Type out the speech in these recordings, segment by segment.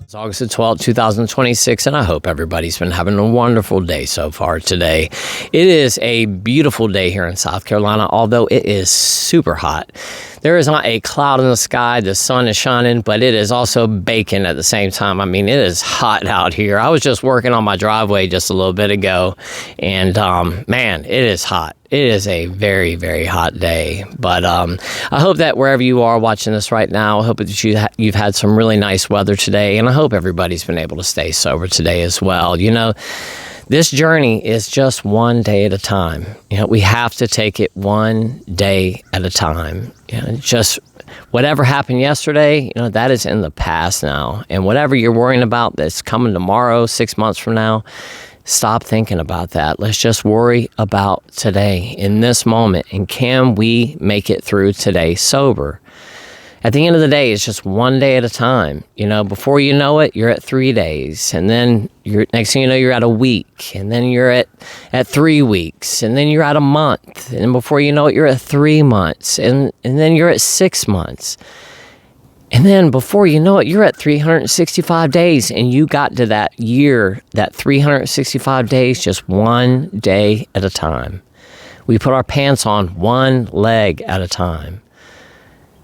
It's August the 12th, 2026, and I hope everybody's been having a wonderful day so far today. It is a beautiful day here in South Carolina, although it is super hot. There is not a cloud in the sky, the sun is shining, but it is also baking at the same time. I mean, it is hot out here. I was just working on my driveway just a little bit ago, and man, it is hot. It is a very, very hot day, but I hope that wherever you are watching this right now, I hope that you've had some really nice weather today, and I hope everybody's been able to stay sober today as well. You know, this journey is just one day at a time. You know, we have to take it one day at a time. You know, just whatever happened yesterday, you know, that is in the past now, and whatever you're worrying about that's coming tomorrow, 6 months from now, stop thinking about that. Let's just worry about today, in this moment, and can we make it through today sober? At the end of the day, it's just one day at a time. You know, before you know it, you're at 3 days, and then next thing you know, you're at a week, and then you're at 3 weeks, and then you're at a month, and before you know it, you're at 3 months, and then you're at 6 months. And then before you know it, you're at 365 days, and you got to that year, that 365 days, just one day at a time. We put our pants on one leg at a time.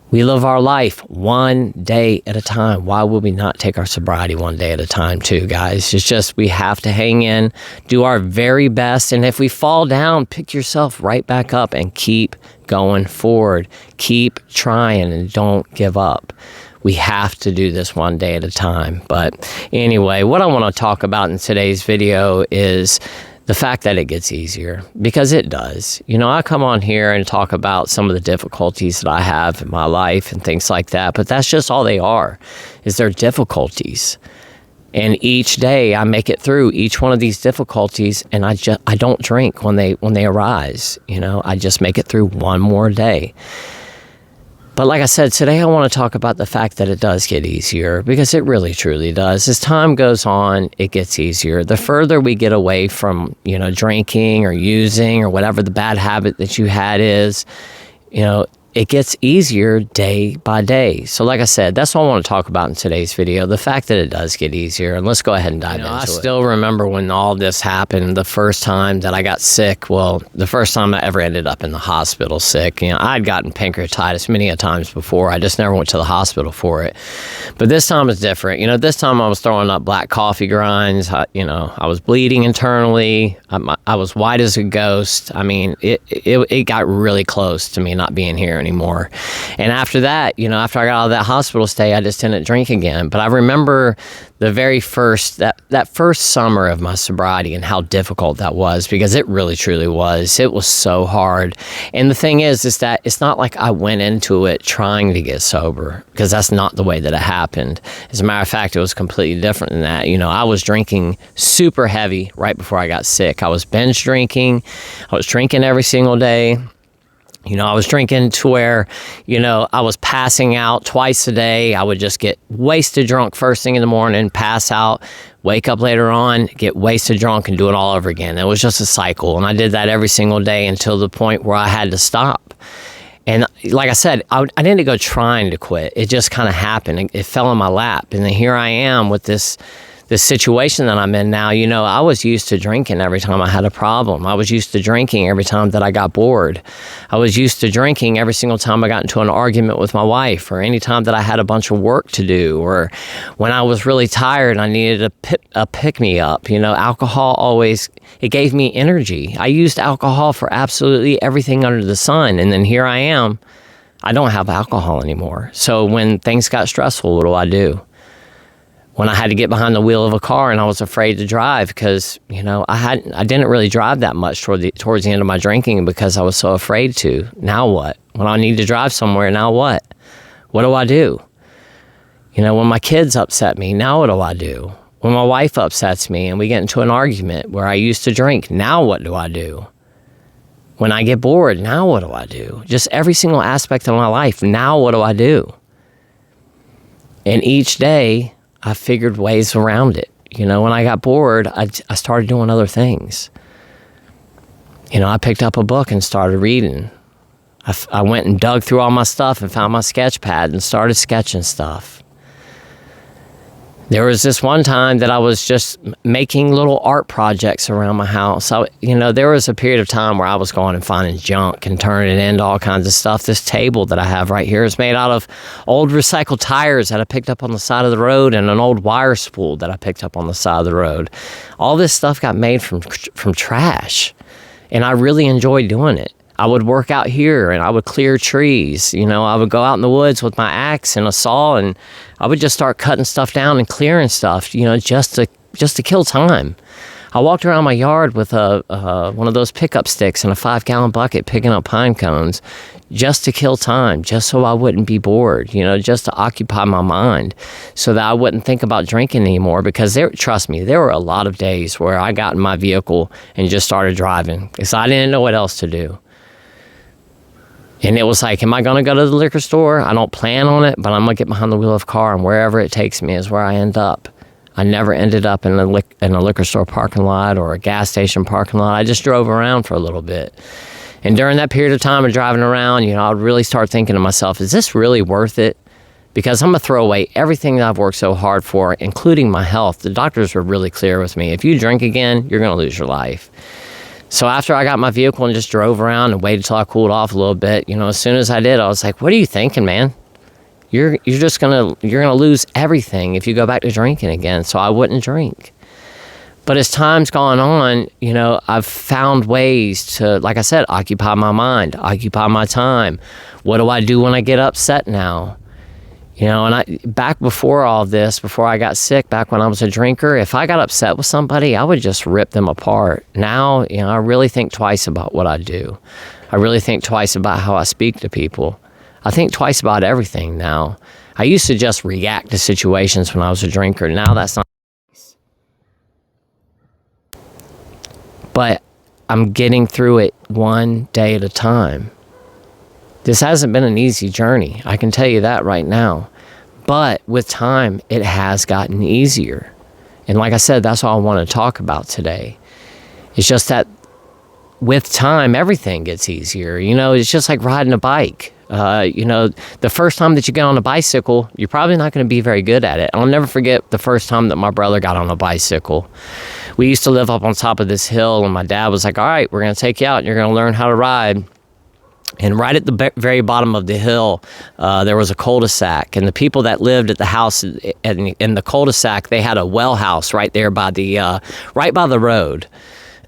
We live our life one day at a time. Why would we not take our sobriety one day at a time too, guys? It's just we have to hang in, do our very best, and if we fall down, pick yourself right back up and keep going forward. Keep trying and don't give up. We have to do this one day at a time. But anyway, what I want to talk about in today's video is the fact that it gets easier, because it does. You know, I come on here and talk about some of the difficulties that I have in my life and things like that, but that's just all they are, is they're difficulties. And each day I make it through each one of these difficulties, and I don't drink when they arise. You know, I just make it through one more day. But like I said, today I want to talk about the fact that it does get easier, because it really truly does. As time goes on, it gets easier. The further we get away from, you know, drinking or using or whatever the bad habit that you had is, you know, it gets easier day by day. So like I said, that's what I want to talk about in today's video, the fact that it does get easier. And let's go ahead and dive into it. I still remember when all this happened, the first time that I got sick. Well, the first time I ever ended up in the hospital sick. You know, I'd gotten pancreatitis many a times before. I just never went to the hospital for it. But this time is different. You know, this time I was throwing up black coffee grinds. You know, I was bleeding internally. I was white as a ghost. I mean, it got really close to me not being here anymore. And after that, you know, after I got out of that hospital stay, I just didn't drink again. But I remember the very first, that first summer of my sobriety and how difficult that was, because it really truly was. It was so hard. And the thing is that it's not like I went into it trying to get sober, because that's not the way that it happened. As a matter of fact, it was completely different than that. You know, I was drinking super heavy right before I got sick. I was binge drinking. I was drinking every single day. You know, I was drinking to where, you know, I was passing out twice a day. I would just get wasted drunk first thing in the morning, pass out, wake up later on, get wasted drunk, and do it all over again. It was just a cycle. And I did that every single day until the point where I had to stop. And like I said, I didn't go trying to quit. It just kind of happened. It fell in my lap. And then here I am with this situation that I'm in now. You know, I was used to drinking every time I had a problem. I was used to drinking every time that I got bored. I was used to drinking every single time I got into an argument with my wife, or any time that I had a bunch of work to do, or when I was really tired and I needed a pick-me-up. You know, alcohol always, it gave me energy. I used alcohol for absolutely everything under the sun. And then here I am, I don't have alcohol anymore. So when things got stressful, what do? When I had to get behind the wheel of a car and I was afraid to drive, because, you know, I didn't really drive that much towards the end of my drinking because I was so afraid to. Now what? When I need to drive somewhere, now what? What do? You know, when my kids upset me, now what do? When my wife upsets me and we get into an argument where I used to drink, now what do? When I get bored, now what do I do? Just every single aspect of my life, now what do I do? And each day, I figured ways around it. When I got bored, I started doing other things. I picked up a book and started reading. I went and dug through all my stuff and found my sketch pad and started sketching stuff. There was this one time that I was just making little art projects around my house. There was a period of time where I was going and finding junk and turning it into all kinds of stuff. This table that I have right here is made out of old recycled tires that I picked up on the side of the road and an old wire spool that I picked up on the side of the road. All this stuff got made from trash, and I really enjoyed doing it. I would work out here and I would clear trees. I would go out in the woods with my axe and a saw, and I would just start cutting stuff down and clearing stuff, just to kill time. I walked around my yard with one of those pickup sticks and a 5-gallon bucket picking up pine cones just to kill time, just so I wouldn't be bored, just to occupy my mind so that I wouldn't think about drinking anymore. Because trust me, there were a lot of days where I got in my vehicle and just started driving because I didn't know what else to do. And it was like, am I going to go to the liquor store? I don't plan on it, but I'm going to get behind the wheel of a car, and wherever it takes me is where I end up. I never ended up in a liquor store parking lot or a gas station parking lot. I just drove around for a little bit. And during that period of time of driving around, I would really start thinking to myself, is this really worth it? Because I'm going to throw away everything that I've worked so hard for, including my health. The doctors were really clear with me. If you drink again, you're going to lose your life. So after I got my vehicle and just drove around and waited till I cooled off a little bit, as soon as I did, I was like, what are you thinking, man? You're gonna lose everything if you go back to drinking again. So I wouldn't drink. But as time's gone on, I've found ways to, like I said, occupy my mind, occupy my time. What do I do when I get upset now? Back before all this, before I got sick, back when I was a drinker, if I got upset with somebody, I would just rip them apart. Now, I really think twice about what I do. I really think twice about how I speak to people. I think twice about everything now. I used to just react to situations when I was a drinker. Now that's not. But I'm getting through it one day at a time. This hasn't been an easy journey. I can tell you that right now. But with time, it has gotten easier. And like I said, that's all I want to talk about today. It's just that with time, everything gets easier. It's just like riding a bike. The first time that you get on a bicycle, you're probably not going to be very good at it. I'll never forget the first time that my brother got on a bicycle. We used to live up on top of this hill, and my dad was like, all right, we're going to take you out and you're going to learn how to ride. And right at the very bottom of the hill, there was a cul-de-sac. And the people that lived at the house in the cul-de-sac, they had a well house right there by right by the road.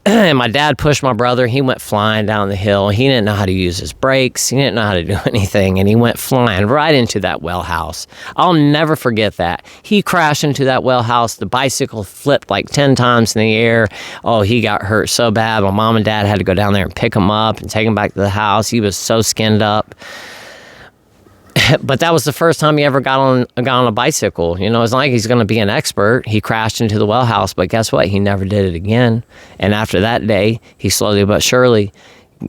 And my dad pushed my brother. He went flying down the hill. He didn't know how to use his brakes. He didn't know how to do anything. And he went flying right into that well house. I'll never forget that. He crashed into that well house. The bicycle flipped like 10 times in the air. Oh, he got hurt so bad. My mom and dad had to go down there and pick him up and take him back to the house. He was so skinned up. But that was the first time he ever got on a bicycle. It's not like he's going to be an expert. He crashed into the well house, but guess what? He never did it again. And after that day, he slowly but surely,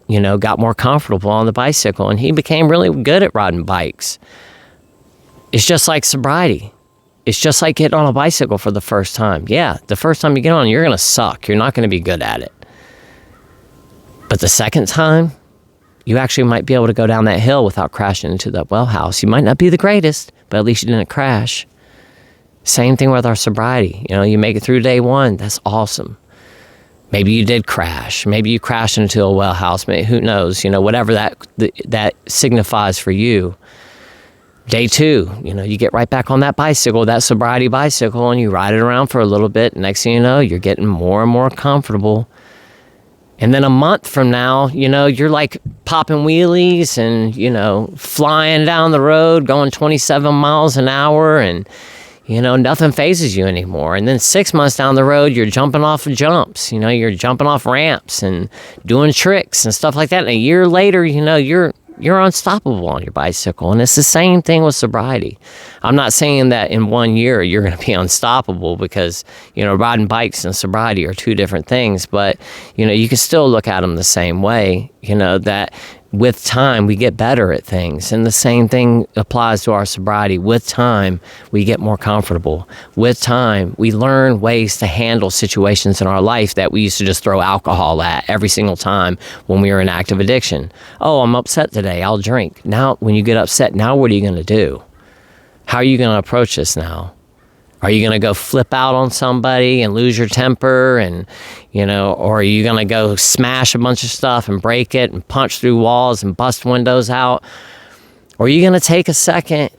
got more comfortable on the bicycle, and he became really good at riding bikes. It's just like sobriety. It's just like getting on a bicycle for the first time. Yeah, the first time you get on, you're going to suck. You're not going to be good at it. But the second time, you actually might be able to go down that hill without crashing into that well house. You might not be the greatest, but at least you didn't crash. Same thing with our sobriety. You make it through day one. That's awesome. Maybe you did crash. Maybe you crashed into a well house. Maybe, who knows? Whatever that signifies for you. Day two, you get right back on that bicycle, that sobriety bicycle, and you ride it around for a little bit. Next thing you know, you're getting more and more comfortable. And then a month from now, you're like popping wheelies and, flying down the road, going 27 miles an hour, and, nothing phases you anymore. And then 6 months down the road, you're jumping off of you're jumping off ramps and doing tricks and stuff like that. And a year later, you're you're unstoppable on your bicycle. And it's the same thing with sobriety. I'm not saying that in 1 year you're going to be unstoppable, because, riding bikes and sobriety are two different things. But, you can still look at them the same way, that with time we get better at things. And the same thing applies to our sobriety. With time, we get more comfortable. With time, we learn ways to handle situations in our life that we used to just throw alcohol at every single time when we were in active addiction. Oh, I'm upset today, I'll drink. Now, when you get upset, now what are you going to do? How are you going to approach this now? Are you going to go flip out on somebody and lose your temper, and, or are you going to go smash a bunch of stuff and break it and punch through walls and bust windows out? Or are you going to take a second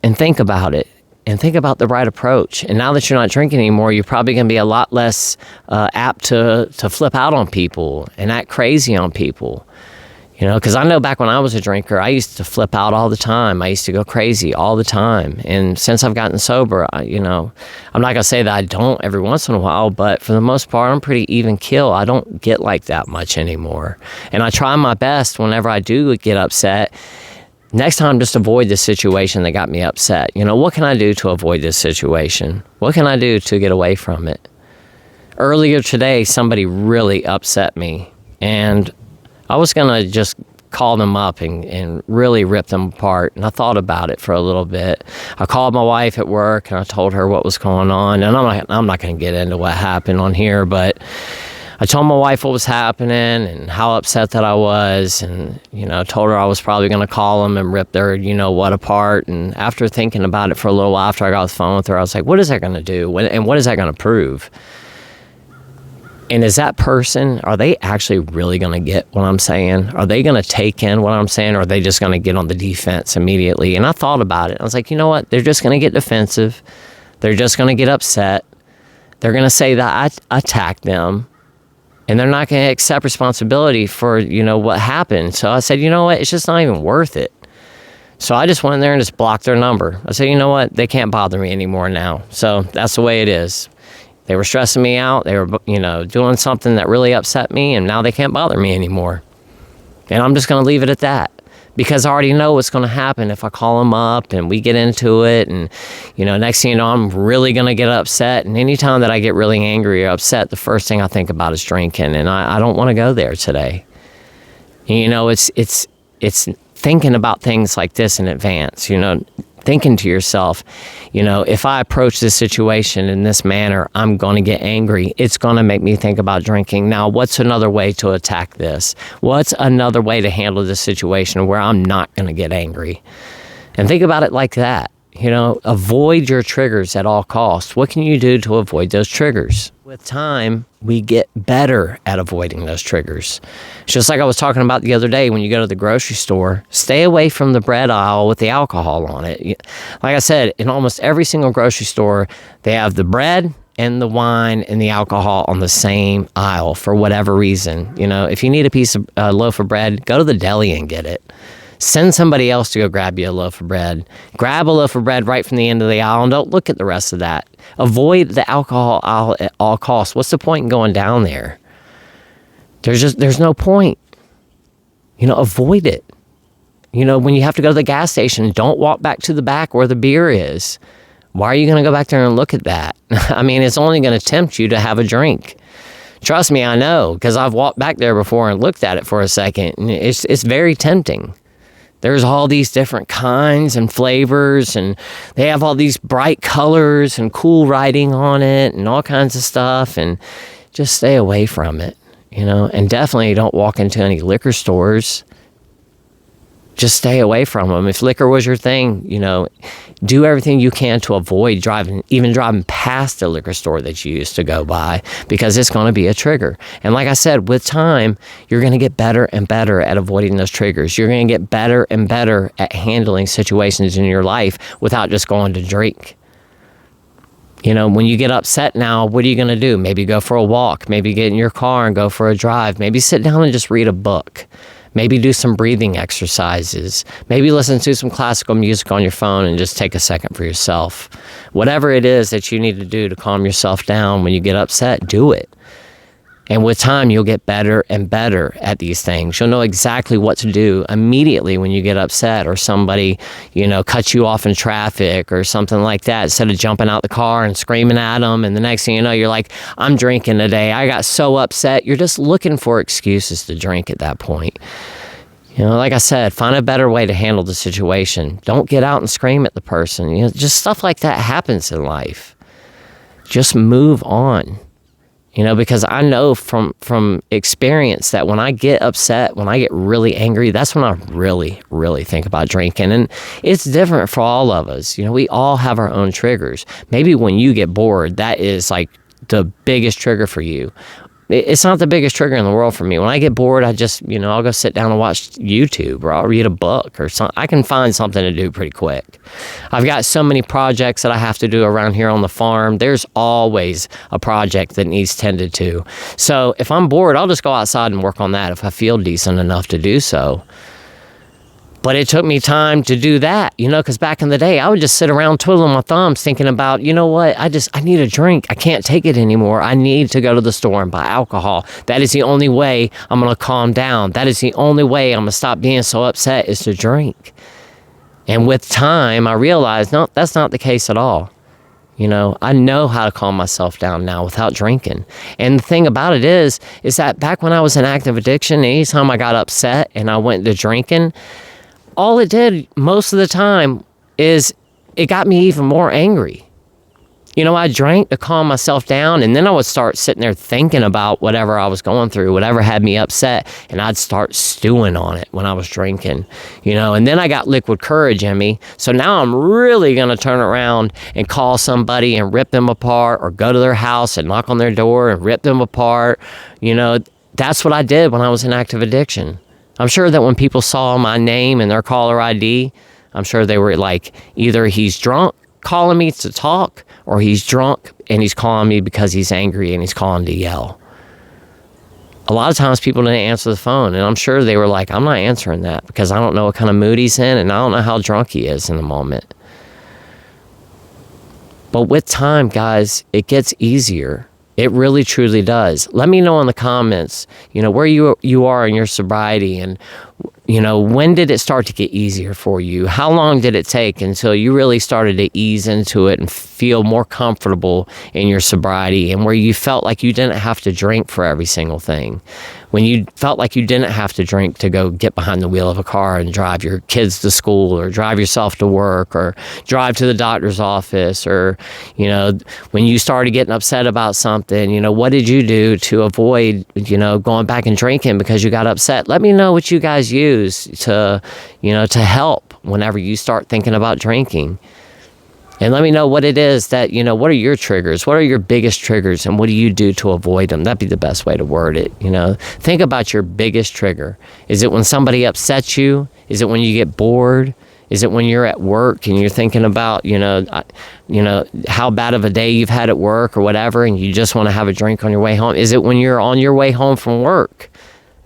and think about it and think about the right approach? And now that you're not drinking anymore, you're probably going to be a lot less apt to flip out on people and act crazy on people. Because I know back when I was a drinker, I used to flip out all the time. I used to go crazy all the time. And since I've gotten sober, I'm not going to say that I don't every once in a while, but for the most part, I'm pretty even keel. I don't get like that much anymore. And I try my best whenever I do get upset. Next time, just avoid the situation that got me upset. What can I do to avoid this situation? What can I do to get away from it? Earlier today, somebody really upset me. And I was going to just call them up and really rip them apart. And I thought about it for a little bit. I called my wife at work and I told her what was going on. And I'm not going to get into what happened on here, but I told my wife what was happening and how upset that I was. And, told her I was probably going to call them and rip their, what apart. And after thinking about it for a little while, after I got off the phone with her, I was like, what is that going to do? And what is that going to prove? And is that person, are they actually really going to get what I'm saying? Are they going to take in what I'm saying, or are they just going to get on the defense immediately? And I thought about it. I was like, you know what? They're just going to get defensive. They're just going to get upset. They're going to say that I attacked them. And they're not going to accept responsibility for, what happened. So I said, you know what? It's just not even worth it. So I just went in there and just blocked their number. I said, you know what? They can't bother me anymore now. So that's the way it is. They were stressing me out. They were, doing something that really upset me, and now they can't bother me anymore. And I'm just going to leave it at that, because I already know what's going to happen if I call them up and we get into it. And, next thing you know, I'm really going to get upset. And anytime that I get really angry or upset, the first thing I think about is drinking. And I don't want to go there today. And, it's thinking about things like this in advance, thinking to yourself, if I approach this situation in this manner, I'm going to get angry. It's going to make me think about drinking. Now, what's another way to attack this? What's another way to handle this situation where I'm not going to get angry? And think about it like that. Avoid your triggers at all costs. What can you do to avoid those triggers? With time, we get better at avoiding those triggers. It's just like I was talking about the other day, when you go to the grocery store, stay away from the bread aisle with the alcohol on it. Like I said, in almost every single grocery store, they have the bread and the wine and the alcohol on the same aisle for whatever reason. If you need a piece of loaf of bread, go to the deli and get it. Send somebody else to go grab you a loaf of bread. Grab a loaf of bread right from the end of the aisle and don't look at the rest of that. Avoid the alcohol aisle at all costs. What's the point in going down there? There's no point. Avoid it. When you have to go to the gas station, don't walk back to the back where the beer is. Why are you going to go back there and look at that? It's only going to tempt you to have a drink. Trust me, I know, because I've walked back there before and looked at it for a second, and it's very tempting. There's all these different kinds and flavors, and they have all these bright colors and cool writing on it and all kinds of stuff, and just stay away from it, and definitely don't walk into any liquor stores. Just stay away from them. If liquor was your thing, do everything you can to avoid even driving past the liquor store that you used to go by, because it's going to be a trigger. And like I said, with time, you're going to get better and better at avoiding those triggers. You're going to get better and better at handling situations in your life without just going to drink. When you get upset now, what are you going to do? Maybe go for a walk. Maybe get in your car and go for a drive. Maybe sit down and just read a book. Maybe do some breathing exercises. Maybe listen to some classical music on your phone and just take a second for yourself. Whatever it is that you need to do to calm yourself down when you get upset, do it. And with time, you'll get better and better at these things. You'll know exactly what to do immediately when you get upset or somebody, cuts you off in traffic or something like that. Instead of jumping out the car and screaming at them, and the next thing you know, you're like, I'm drinking today. I got so upset. You're just looking for excuses to drink at that point. Like I said, find a better way to handle the situation. Don't get out and scream at the person. Just stuff like that happens in life. Just move on. Because I know from experience that when I get upset, when I get really angry, that's when I really, really think about drinking. And it's different for all of us. We all have our own triggers. Maybe when you get bored, that is like the biggest trigger for you. It's not the biggest trigger in the world for me. When I get bored, I just, I'll go sit down and watch YouTube, or I'll read a book or something. I can find something to do pretty quick. I've got so many projects that I have to do around here on the farm. There's always a project that needs tended to. So if I'm bored, I'll just go outside and work on that if I feel decent enough to do so. But it took me time to do that, because back in the day, I would just sit around twiddling my thumbs thinking about, what, I need a drink. I can't take it anymore. I need to go to the store and buy alcohol. That is the only way I'm going to calm down. That is the only way I'm going to stop being so upset, is to drink. And with time, I realized, no, that's not the case at all. I know how to calm myself down now without drinking. And the thing about it is that back when I was in active addiction, anytime I got upset and I went to drinking, all it did most of the time is it got me even more angry. I drank to calm myself down, and then I would start sitting there thinking about whatever I was going through, whatever had me upset, and I'd start stewing on it when I was drinking, and then I got liquid courage in me. So now I'm really going to turn around and call somebody and rip them apart, or go to their house and knock on their door and rip them apart. That's what I did when I was in active addiction. I'm sure that when people saw my name and their caller ID, I'm sure they were like, either he's drunk calling me to talk, or he's drunk and he's calling me because he's angry and he's calling to yell. A lot of times people didn't answer the phone, and I'm sure they were like, I'm not answering that because I don't know what kind of mood he's in, and I don't know how drunk he is in the moment. But with time, guys, it gets easier. It really, truly does. Let me know in the comments, where you are in your sobriety, and, when did it start to get easier for you? How long did it take until you really started to ease into it and feel more comfortable in your sobriety, and where you felt like you didn't have to drink for every single thing? When you felt like you didn't have to drink to go get behind the wheel of a car and drive your kids to school, or drive yourself to work, or drive to the doctor's office, or, when you started getting upset about something, what did you do to avoid, going back and drinking because you got upset? Let me know what you guys use to help whenever you start thinking about drinking. And let me know what it is that, what are your triggers? What are your biggest triggers, and what do you do to avoid them? That'd be the best way to word it, Think about your biggest trigger. Is it when somebody upsets you? Is it when you get bored? Is it when you're at work and you're thinking about, how bad of a day you've had at work or whatever, and you just want to have a drink on your way home? Is it when you're on your way home from work?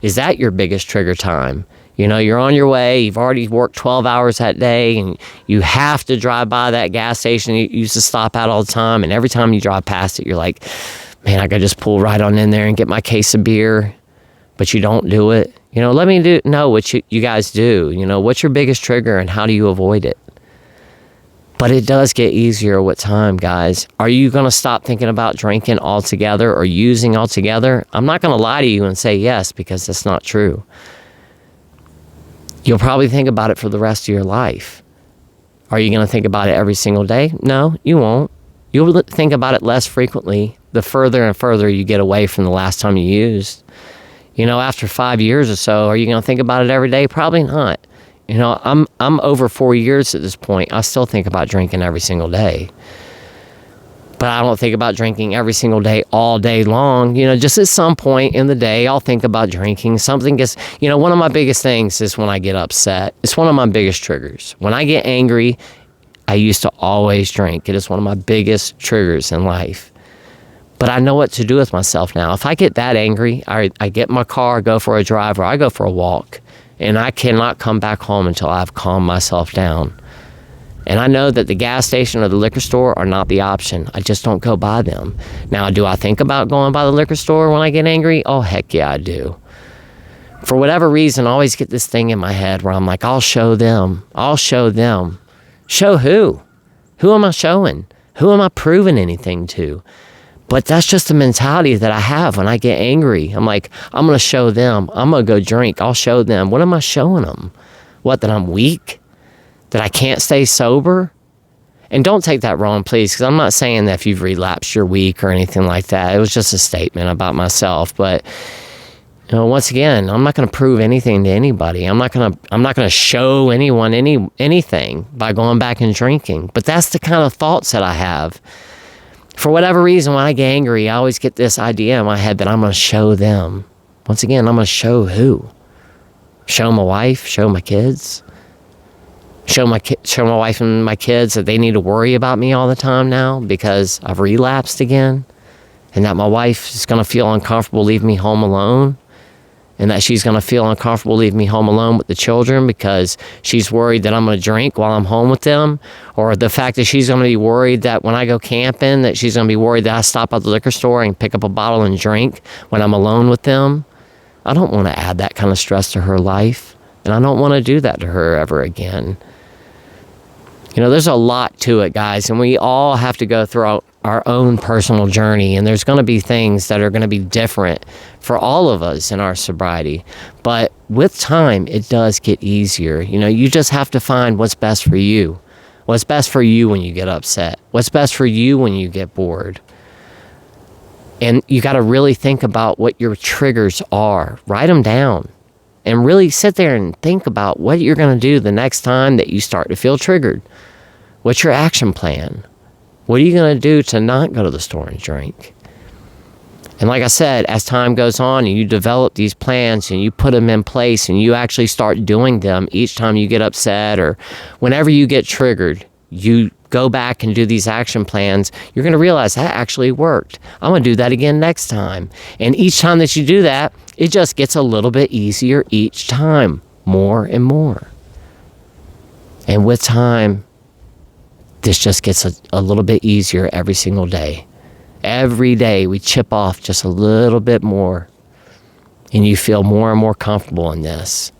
Is that your biggest trigger time? You're on your way, you've already worked 12 hours that day, and you have to drive by that gas station you used to stop at all the time, and every time you drive past it, you're like, man, I could just pull right on in there and get my case of beer, but you don't do it. Let me know what you guys do. What's your biggest trigger, and how do you avoid it? But it does get easier with time, guys. Are you going to stop thinking about drinking altogether or using altogether? I'm not going to lie to you and say yes, because that's not true. You'll probably think about it for the rest of your life. Are you going to think about it every single day? No, you won't. You'll think about it less frequently the further and further you get away from the last time you used. After 5 years or so, are you going to think about it every day? Probably not. I'm over 4 years at this point. I still think about drinking every single day. But I don't think about drinking every single day, all day long. Just at some point in the day, I'll think about drinking. Something gets, one of my biggest things is when I get upset. It's one of my biggest triggers. When I get angry, I used to always drink. It is one of my biggest triggers in life. But I know what to do with myself now. If I get that angry, I get in my car, go for a drive, or I go for a walk. And I cannot come back home until I've calmed myself down. And I know that the gas station or the liquor store are not the option. I just don't go by them. Now, do I think about going by the liquor store when I get angry? Oh, heck yeah, I do. For whatever reason, I always get this thing in my head where I'm like, I'll show them. I'll show them. Show who? Who am I showing? Who am I proving anything to? But that's just the mentality that I have when I get angry. I'm like, I'm going to show them. I'm going to go drink. I'll show them. What am I showing them? What, that I'm weak? That I can't stay sober? And don't take that wrong, please, because I'm not saying that if you've relapsed, you're weak or anything like that. It was just a statement about myself. But, you know, once again, I'm not going to prove anything to anybody. I'm not going to show anyone anything by going back and drinking. But that's the kind of thoughts that I have. For whatever reason, when I get angry, I always get this idea in my head that I'm going to show them. Once again, I'm going to show who? Show my wife? Show my kids? Show my wife and my kids that they need to worry about me all the time now because I've relapsed again, and that my wife is going to feel uncomfortable leaving me home alone, and that she's going to feel uncomfortable leaving me home alone with the children because she's worried that I'm going to drink while I'm home with them, or the fact that she's going to be worried that when I go camping that she's going to be worried that I stop at the liquor store and pick up a bottle and drink when I'm alone with them. I don't want to add that kind of stress to her life, and I don't want to do that to her ever again. You know, there's a lot to it, guys, and we all have to go through our own personal journey, and there's going to be things that are going to be different for all of us in our sobriety. But with time, it does get easier. You know, you just have to find what's best for you. What's best for you when you get upset? What's best for you when you get bored? And you got to really think about what your triggers are. Write them down. And really sit there and think about what you're going to do the next time that you start to feel triggered. What's your action plan? What are you going to do to not go to the store and drink? And like I said, as time goes on and you develop these plans and you put them in place and you actually start doing them each time you get upset or whenever you get triggered, you go back and do these action plans, you're going to realize that actually worked. I'm going to do that again next time. And each time that you do that, it just gets a little bit easier each time, more and more. And with time, this just gets a little bit easier every single day. Every day we chip off just a little bit more, and you feel more and more comfortable in this.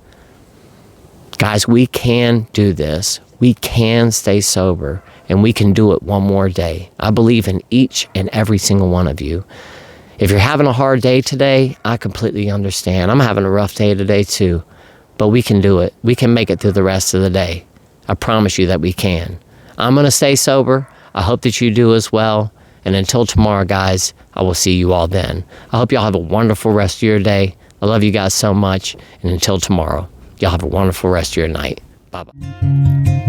Guys, we can do this. We can stay sober, and we can do it one more day. I believe in each and every single one of you. If you're having a hard day today, I completely understand. I'm having a rough day today too, but we can do it. We can make it through the rest of the day. I promise you that we can. I'm going to stay sober. I hope that you do as well. And until tomorrow, guys, I will see you all then. I hope y'all have a wonderful rest of your day. I love you guys so much. And until tomorrow, y'all have a wonderful rest of your night. Bye-bye.